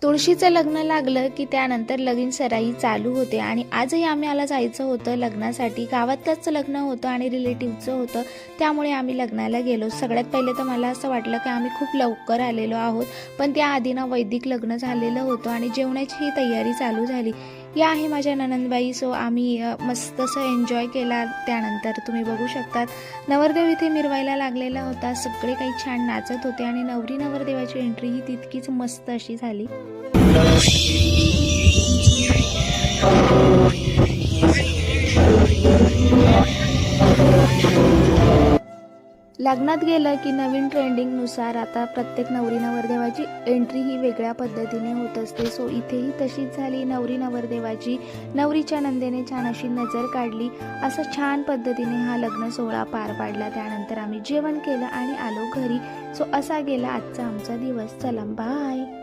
तुळशीचं लग्न लागलं की त्यानंतर लगीन सराई चालू होते आणि आजही आम्हाला जायचं होतं लग्नासाठी. गावातलंच लग्न होतं आणि रिलेटिव्हचं होतं, त्यामुळे आम्ही लग्नाला गेलो. सगळ्यात पहिले तर मला असं वाटलं की आम्ही खूप लवकर आलेलो आहोत, पण त्याआधी ना वैदिक लग्न झालेलं होतं आणि जेवणाची ही तयारी चालू झाली. या आहे माझ्या ननंदबाई. सो आम्ही मस्त असं एन्जॉय केला. त्यानंतर तुम्ही बघू शकतात नवरदेव इथे मिरवायला लागलेला होता. सगळे काही छान नाचत होते आणि नवरी नवरदेवाची एंट्री ही तितकीच मस्त अशी झाली. लग्नात गेलं की नवीन ट्रेंडिंगनुसार आता प्रत्येक नवरी नवरदेवाची एंट्री ही वेगळ्या पद्धतीने होत असते. सो इथेही तशीच झाली. नवरी नवरदेवाची नवरीच्या नंदेने छान अशी नजर काढली. असं छान पद्धतीने हा लग्न सोहळा पार पाडला. त्यानंतर आम्ही जेवण केलं आणि आलो घरी. सो असा गेला आजचा आमचा दिवस. चला बाय.